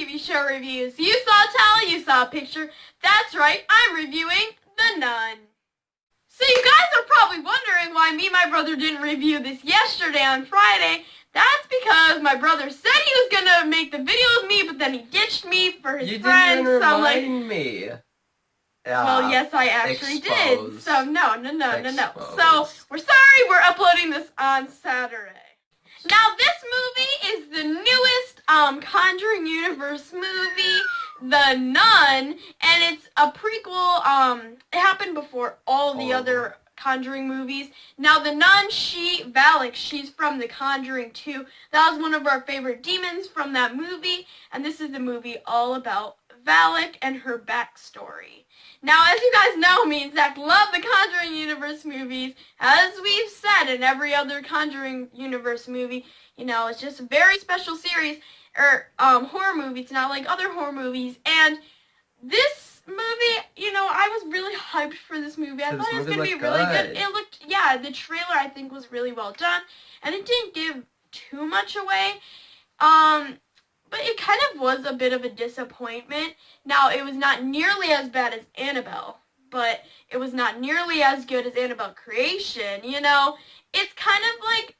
TV show reviews. You saw a title, you saw a picture. That's right, I'm reviewing The Nun. So you guys are probably wondering why me and my brother didn't review this yesterday on Friday. That's because my brother said he was going to make the video with me, but then he ditched me for his friends. You didn't remind me. Well, yes, I actually did. So, no. So, we're sorry, we're uploading this on Saturday. Now, this movie is the newest Conjuring Universe movie, The Nun, and it's a prequel. It happened before all the other Conjuring movies. Now, The Nun, Valak, she's from The Conjuring 2. That was one of our favorite demons from that movie, and this is the movie all about Valak and her backstory. Now, as you guys know, me and Zach love the Conjuring Universe movies. As we've said in every other Conjuring Universe movie, you know, it's just a very special series, or horror movie. It's not like other horror movies. And this movie, you know, I was really hyped for this movie. I thought it was going to be really good. It looked, yeah, the trailer I think was really well done. And it didn't give too much away. But it kind of was a bit of a disappointment. Now, it was not nearly as bad as Annabelle, but it was not nearly as good as Annabelle Creation, you know? It's kind of like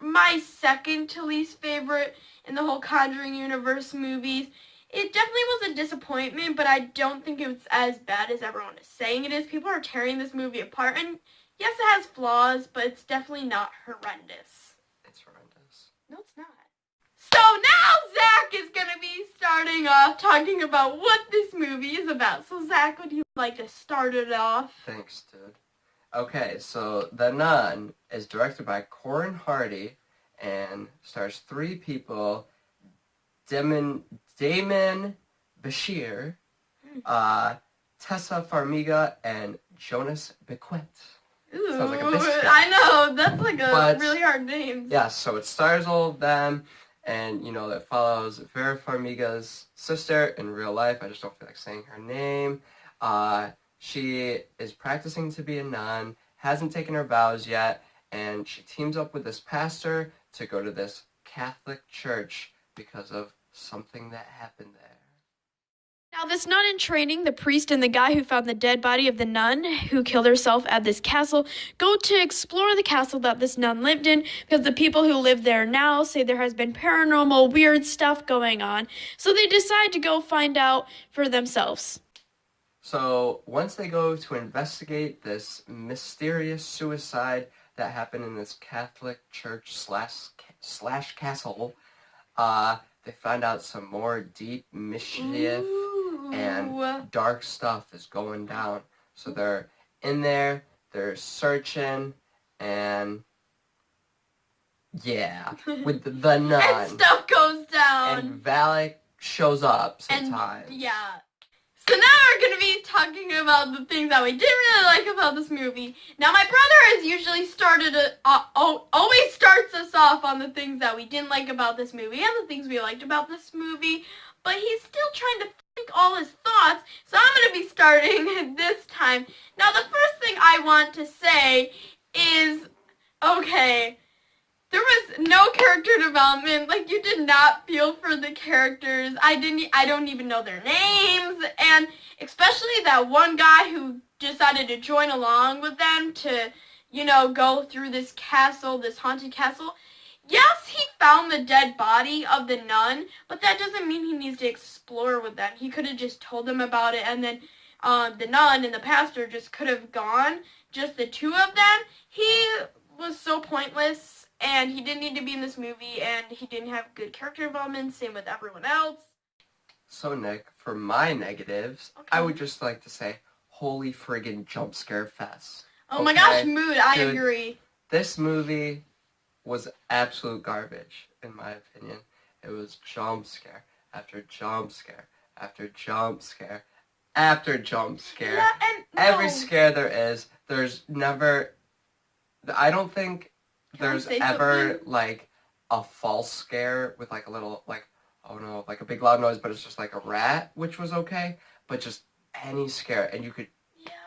my second to least favorite in the whole Conjuring Universe movies. It definitely was a disappointment, but I don't think it was as bad as everyone is saying it is. People are tearing this movie apart, and yes, it has flaws, but it's definitely not horrendous. It's horrendous. No, it's not. So now Zach is going to be starting off talking about what this movie is about. So Zach, would you like to start it off? Thanks, dude. Okay, so The Nun is directed by Corin Hardy and stars three people: Damon Bashir, Tessa Farmiga, and Jonas Bequet. Ooh, sounds like a biscuit. I know, that's like a really hard name. Yeah, so it stars all of them. And, you know, that follows Vera Farmiga's sister in real life. I just don't feel like saying her name. She is practicing to be a nun, hasn't taken her vows yet, and she teams up with this pastor to go to this Catholic church because of something that happened there. Now, this nun in training, the priest and the guy who found the dead body of the nun who killed herself at this castle, go to explore the castle that this nun lived in because the people who live there now say there has been paranormal, weird stuff going on. So they decide to go find out for themselves. So once they go to investigate this mysterious suicide that happened in this Catholic church slash castle, they find out some more deep mischief and dark stuff is going down. So they're in there, they're searching, and yeah, with the nun. And stuff goes down. And Valak shows up sometimes. And, yeah. So now we're going to be talking about the things that we didn't really like about this movie. Now, my brother has usually always starts us off on the things that we didn't like about this movie and the things we liked about this movie, but he's still trying to think all his thoughts, so I'm going to be starting this time. Now, the first thing I want to say is, okay, there was no character development. Like, you did not feel for the characters. I don't even know their names, and especially that one guy who decided to join along with them to, you know, go through this castle, this haunted castle. Yes, he found the dead body of the nun, but that doesn't mean he needs to explore with them. He could have just told them about it, and then the nun and the pastor just could have gone, just the two of them. He was so pointless, and he didn't need to be in this movie, and he didn't have good character development, same with everyone else. So, Nick, for my negatives, I would just like to say, holy friggin' jump scare fest. Oh my gosh, mood, I agree. This movie was absolute garbage, in my opinion. It was jump scare after jump scare after jump scare after jump scare. Yeah, and every scare there is, there's never... I don't think there's ever, like, a false scare with, like, a little, like, oh no, like a big loud noise, but it's just like a rat, which was okay. But just any scare, and you could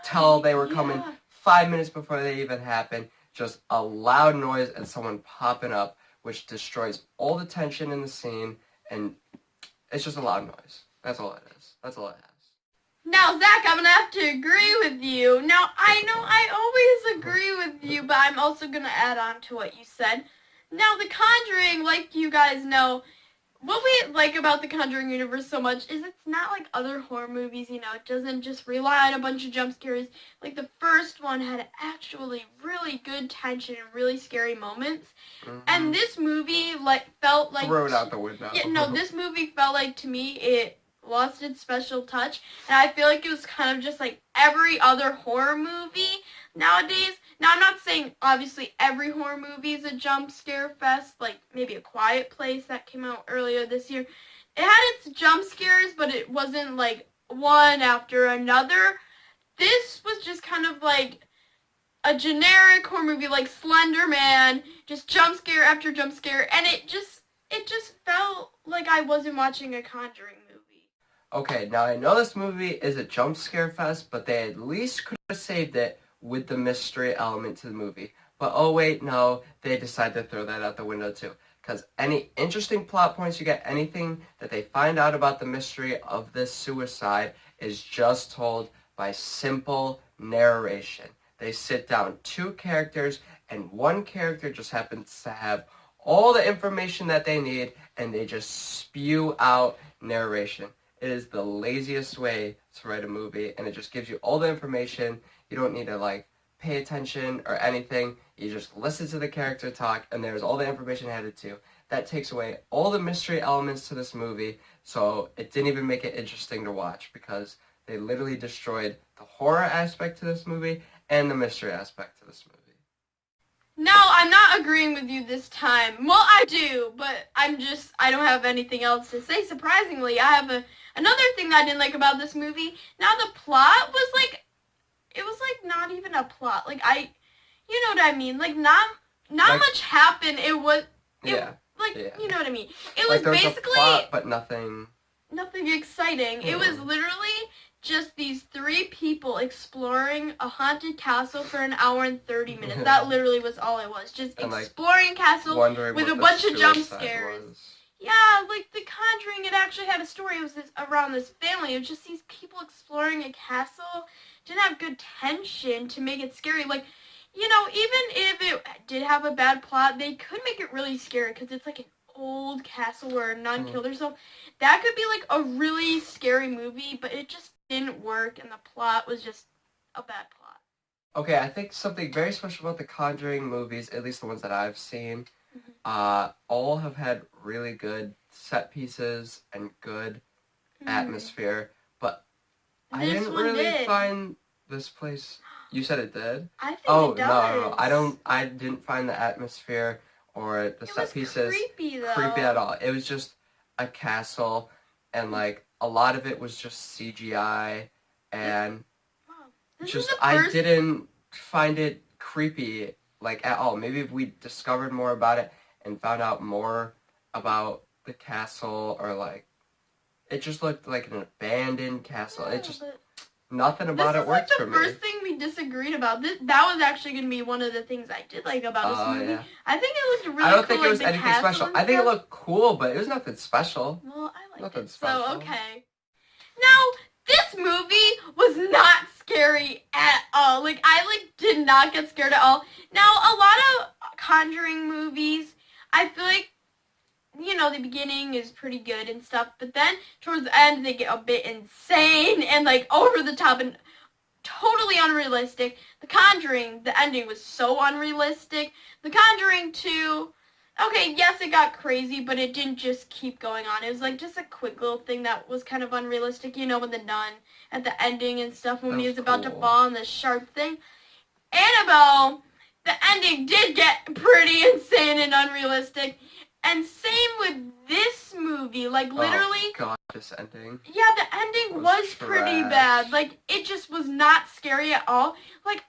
tell they were coming 5 minutes before they even happened. Just a loud noise and someone popping up, which destroys all the tension in the scene. And It's just a loud noise. That's all it is. That's all it has. Now, Zach, I'm going to have to agree with you. Now, I know I always agree with you, but I'm also going to add on to what you said. Now, The Conjuring, like you guys know, what we like about the Conjuring universe so much is it's not like other horror movies, you know. It doesn't just rely on a bunch of jump scares. Like, the first one had actually really good tension and really scary moments. Mm-hmm. And this movie, felt like... Throw it out the window. Yeah, no, this movie felt like, to me, it lost its special touch. And I feel like it was kind of just like every other horror movie nowadays. Now, I'm not saying, obviously, every horror movie is a jump scare fest, like maybe A Quiet Place that came out earlier this year. It had its jump scares, but it wasn't, like, one after another. This was just kind of like a generic horror movie, like Slender Man, just jump scare after jump scare, and it just felt like I wasn't watching a Conjuring movie. Okay, now I know this movie is a jump scare fest, but they at least could have saved it with the mystery element to the movie. But oh wait, no, they decided to throw that out the window too. Because any interesting plot points you get, anything that they find out about the mystery of this suicide is just told by simple narration. They sit down two characters, and one character just happens to have all the information that they need, and they just spew out narration. It is the laziest way to write a movie, and it just gives you all the information. You don't need to, pay attention or anything. You just listen to the character talk, and there's all the information handed to you. That takes away all the mystery elements to this movie, so it didn't even make it interesting to watch, because they literally destroyed the horror aspect to this movie and the mystery aspect to this movie. No, I'm not agreeing with you this time. Well, I do, but I don't have anything else to say. Surprisingly, I have another thing that I didn't like about this movie. Now, the plot was it was not even a plot. You know what I mean? Not much happened. You know what I mean? It was there was basically a plot, but nothing exciting. It was literally just these three people exploring a haunted castle for an hour and 30 minutes. That literally was all it was. Just exploring a castle with a bunch of jump scares. Yeah, The Conjuring, it actually had a story. It was around this family. It was just these people exploring a castle. Didn't have good tension to make it scary. Even if it did have a bad plot, they could make it really scary because it's an old castle where a nun killed herself. That could be a really scary movie, but it just didn't work, and the plot was just a bad plot. Okay, I think something very special about the Conjuring movies, at least the ones that I've seen, all have had really good set pieces and good atmosphere, but I didn't really find this place... You said it did? I think it does. No. I didn't find the atmosphere or the set pieces creepy, though. Creepy at all. It was just a castle, and a lot of it was just CGI, and I didn't find it creepy at all. Maybe if we discovered more about it and found out more about the castle, or it just looked like an abandoned castle. Nothing about it worked for me. This is the first thing we disagreed about. That was actually going to be one of the things I did like about this movie. Yeah. I think it looked really cool. I don't think it was anything special. I think it looked cool, but it was nothing special. Well, I liked nothing it. Special. So, okay. Now, this movie was not scary at all. I did not get scared at all. Now, a lot of Conjuring movies, I feel like, the beginning is pretty good and stuff, but then towards the end they get a bit insane and over the top and totally unrealistic. The Conjuring, the ending was so unrealistic. The Conjuring 2, okay, yes, it got crazy, but it didn't just keep going on. It was just a quick little thing that was kind of unrealistic, with the nun at the ending and stuff when he was about to fall on the sharp thing. Annabelle, the ending did get pretty insane and unrealistic. And same with this movie, literally... Oh, God, this ending. Yeah, the ending was pretty bad. It just was not scary at all.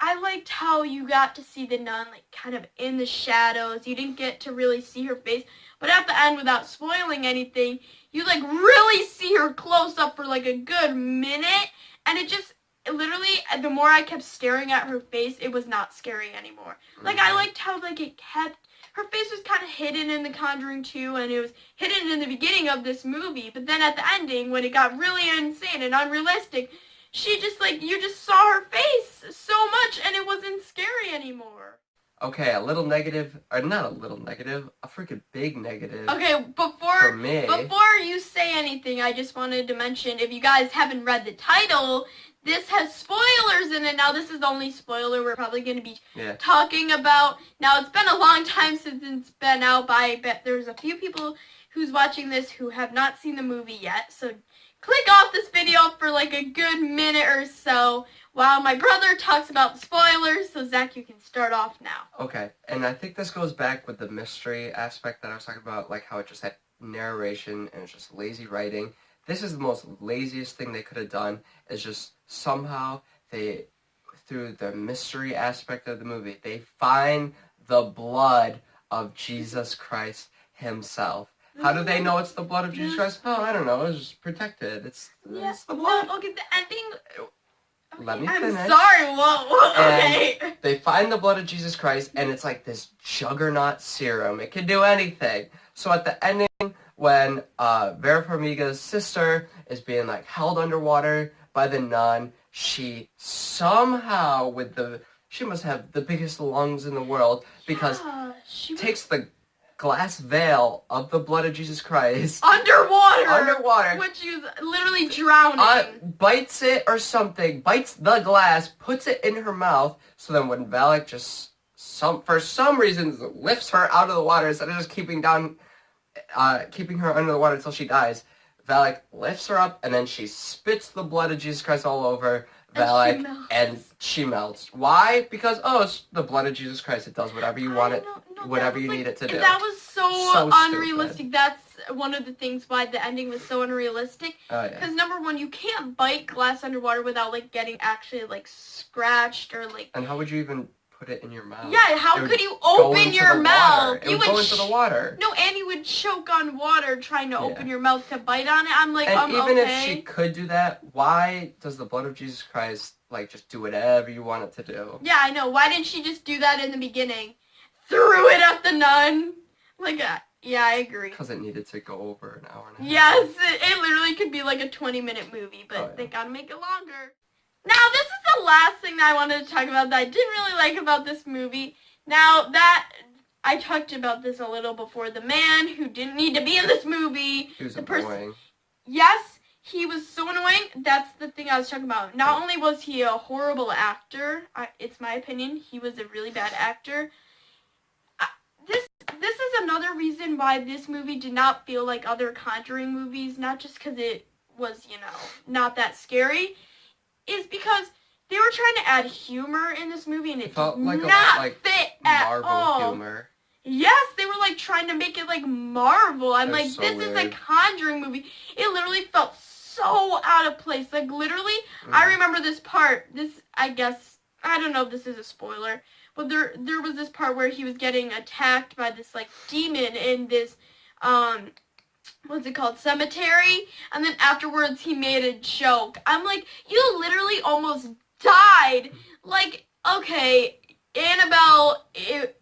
I liked how you got to see the nun, kind of in the shadows. You didn't get to really see her face. But at the end, without spoiling anything, you, really see her close up for, a good minute. And it just... Literally, the more I kept staring at her face, it was not scary anymore. I liked how, it kept... her face was kind of hidden in The Conjuring 2, and it was hidden in the beginning of this movie. But then at the ending, when it got really insane and unrealistic, she just, like, you just saw her face so much, and it wasn't scary anymore. Okay, a little negative, or not a little negative, a freaking big negative. Okay, for me. Before you say anything, I just wanted to mention, if you guys haven't read the title, this has spoilers in it. Now, this is the only spoiler we're probably going to be talking about. Now, it's been a long time since it's been out, but I bet there's a few people who's watching this who have not seen the movie yet. So, click off this video for like a good minute or so while my brother talks about the spoilers. So, Zach, you can start off now. Okay, and I think this goes back with the mystery aspect that I was talking about, like how it just had narration and it's just lazy writing. This is the most laziest thing they could have done, is just somehow they, through the mystery aspect of the movie, they find the blood of Jesus Christ himself. How do they know it's the blood of Jesus Christ? Oh, I don't know. It's just protected. It's the blood. No, okay, the ending... Okay, Let me finish. I'm sorry, whoa, okay. And they find the blood of Jesus Christ, and it's like this juggernaut serum. It can do anything. So at the ending, when Vera Farmiga's sister is being like held underwater by the nun, she somehow she must have the biggest lungs in the world, because she takes the glass veil of the blood of Jesus Christ underwater, which is literally drowning, bites it or something, bites the glass, puts it in her mouth, so then when Valak just for some reason lifts her out of the water instead of just keeping her under the water until she dies, Valak lifts her up, and then she spits the blood of Jesus Christ all over Valak, and she melts. Why? Because, it's the blood of Jesus Christ. It does whatever you want whatever you need it to do. That was so unrealistic. Stupid. That's one of the things why the ending was so unrealistic. Oh, yeah. Because number one, you can't bite glass underwater without, like, getting actually, like, scratched or, like... And how would you even put it in your mouth? Yeah, how could you open your mouth? You would go into the water. No, and you would choke on water trying to open your mouth to bite on it. I'm like, and even okay. if she could do that, why does the blood of Jesus Christ, like, just do whatever you want it to do? Yeah, I know. Why didn't she just do that in the beginning? Threw it at the nun. Like, yeah, I agree. Because it needed to go over an hour and a half. Yes, it literally could be like a 20-minute movie, but they gotta make it longer. Now, this is the last thing that I wanted to talk about that I didn't really like about this movie. Now, that I talked about this a little before. The man who didn't need to be in this movie. He was annoying. Yes, he was so annoying. That's the thing I was talking about. Not only was he a horrible actor, it's my opinion, he was a really bad actor. This is another reason why this movie did not feel like other Conjuring movies, not just because it was, not that scary, is because they were trying to add humor in this movie, and it felt like not fit at Marvel all. Humor. Yes, they were like trying to make it like Marvel. I'm like, so this weird. is a Conjuring movie. It literally felt so out of place. Like, literally, I remember this part. I guess, I don't know if this is a spoiler, but there was this part where he was getting attacked by this, like, demon in this, what's it called, cemetery, and then afterwards he made a joke. I'm like, you literally almost died. Like, okay, Annabelle, if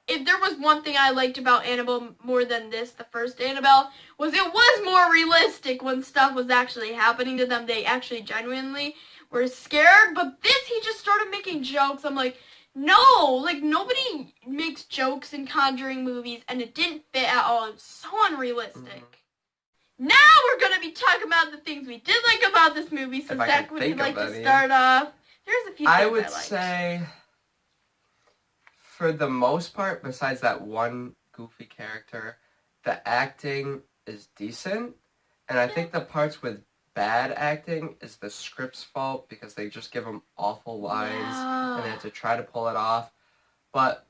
there was one thing I liked about Annabelle more than this, the first Annabelle, was it was more realistic when stuff was actually happening to them. They actually genuinely were scared, but this, he just started making jokes. I'm like, no, like, nobody makes jokes in Conjuring movies, and it didn't fit at all. It was so unrealistic. Now we're going to be talking about the things we did like about this movie. So, Zach, would you like to start off? There's a few things I would liked. say, for the most part, besides that one goofy character, the acting is decent. And I think the parts with bad acting is the script's fault, because they just give them awful lines and they have to try to pull it off. But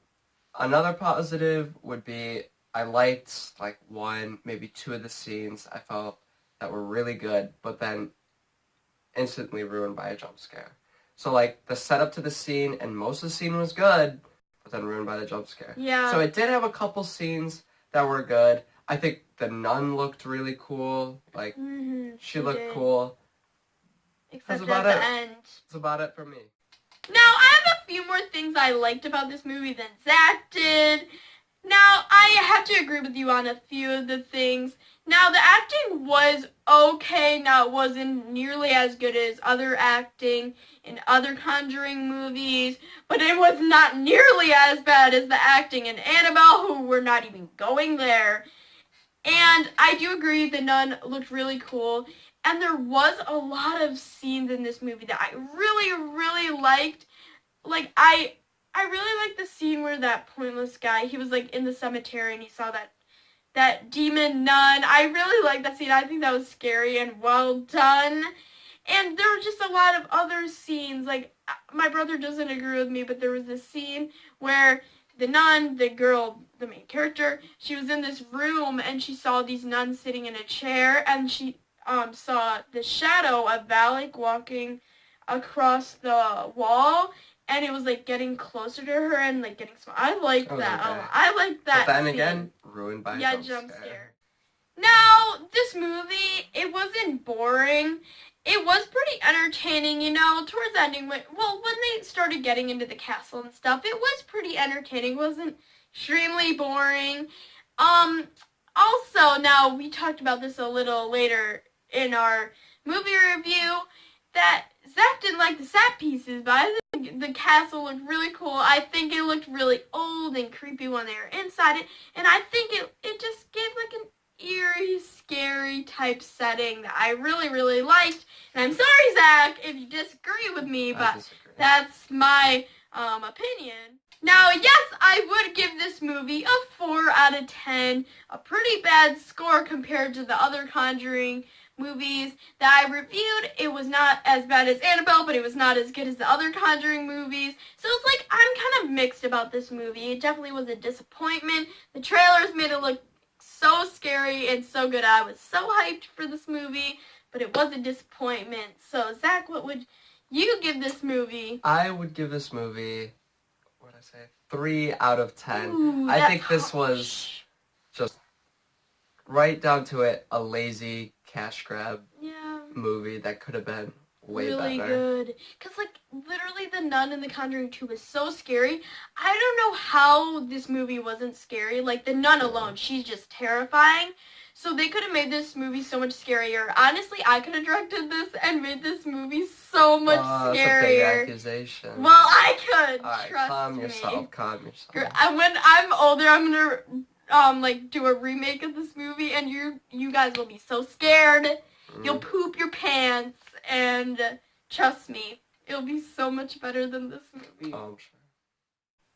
another positive would be, I liked like one, maybe two of the scenes I felt that were really good, but then instantly ruined by a jump scare. So like the setup to the scene, and most of the scene was good, but then ruined by the jump scare. Yeah. So it did have a couple scenes that were good. I think the nun looked really cool. Like, she looked cool. Except at the end. That's about it for me. Now, I have a few more things I liked about this movie than Zach did. Now, I have to agree with you on a few of the things. Now, the acting was okay. Now, it wasn't nearly as good as other acting in other Conjuring movies, but it was not nearly as bad as the acting in Annabelle, who were not even going there. And I do agree the nun looked really cool. And there was a lot of scenes in this movie that I really, really liked. Like, I really liked the scene where that pointless guy, he was like in the cemetery and he saw that demon nun. I really liked that scene. I think that was scary and well done. And there were just a lot of other scenes. Like, my brother doesn't agree with me, but there was this scene where the nun, the girl, the main character, she was in this room and she saw these nuns sitting in a chair, and she saw the shadow of Valak walking across the wall, and it was like getting closer to her and like getting small. I liked that. Okay. I liked that. But then scene. again, ruined by jump scare. scare. Now, this movie, it wasn't boring. It was pretty entertaining, towards the ending. When they started getting into the castle and stuff, it was pretty entertaining. It wasn't extremely boring. Also, now, we talked about this a little later in our movie review, that Zach didn't like the set pieces, but I think the castle looked really cool. I think it looked really old and creepy when they were inside it, and I think it just gave like an eerie, scary type setting that I really, really liked. And I'm sorry, Zach, if you disagree with me, but that's my opinion. Now, yes, I would give this movie a 4 out of 10, a pretty bad score compared to the other Conjuring movies that I reviewed. It was not as bad as Annabelle, but it was not as good as the other Conjuring movies. So it's like, I'm kind of mixed about this movie. It definitely was a disappointment. The trailers made it look so scary and so good. I was so hyped for this movie, but it was a disappointment. So, Zach, what would you give this movie? I would give this movie, 3 out of 10. Ooh, I think this was just right down to it, a lazy cash grab movie that could have been way really better. Good. Because, like, literally The Nun and The Conjuring 2 was so scary. I don't know how this movie wasn't scary. Like, The Nun alone, she's just terrifying. So they could have made this movie so much scarier. Honestly, I could have directed this and made this movie so much scarier. That's a big accusation. Well, I could. All right, trust calm me. yourself. Calm yourself. When I'm older, I'm gonna do a remake of this movie, and you guys will be so scared. You'll poop your pants, and trust me, it'll be so much better than this movie. Oh, I'm sure.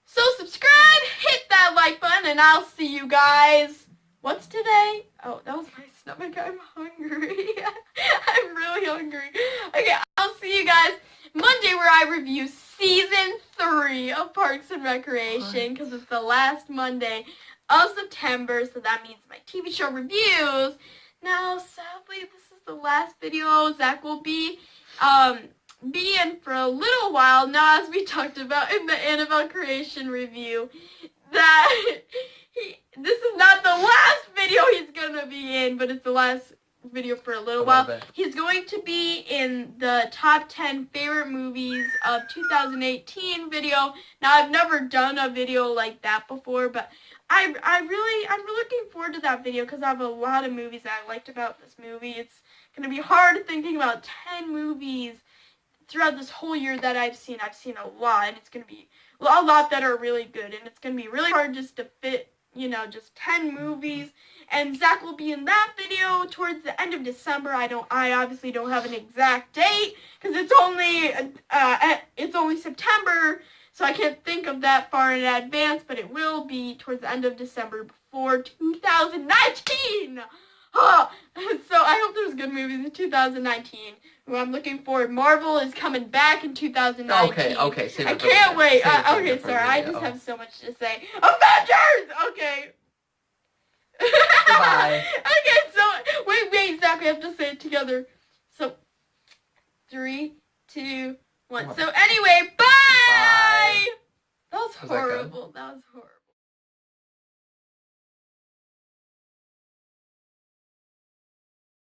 So subscribe, hit that like button, and I'll see you guys. What's today? Oh, that was my stomach. I'm hungry. I'm really hungry. Okay, I'll see you guys Monday, where I review Season 3 of Parks and Recreation, because it's the last Monday of September, so that means my TV show reviews. Now, sadly, this is the last video Zach will be in for a little while. Now, as we talked about in the Annabelle Creation review, that this is not the last video he's gonna be in, but it's the last video for a little while. He's going to be in the top 10 favorite movies of 2018 video. Now, I've never done a video like that before, but I'm looking forward to that video because I have a lot of movies that I liked about this movie. It's gonna be hard thinking about 10 movies throughout this whole year that I've seen. I've seen a lot, and it's gonna be a lot that are really good, and it's gonna be really hard just to fit, just 10 movies. And Zach will be in that video towards the end of December. I obviously don't have an exact date because it's only September, so I can't think of that far in advance. But it will be towards the end of December before 2019. Oh, so I hope there's good movies in 2019. Well, I'm looking forward. Marvel is coming back in 2019. Okay. I can't wait. Okay, sorry. I just have so much to say. Avengers! Okay. Goodbye. Okay, so, wait, Zach, we have to say it together. So, 3, 2, 1. So, anyway, bye! That was horrible. That was horrible.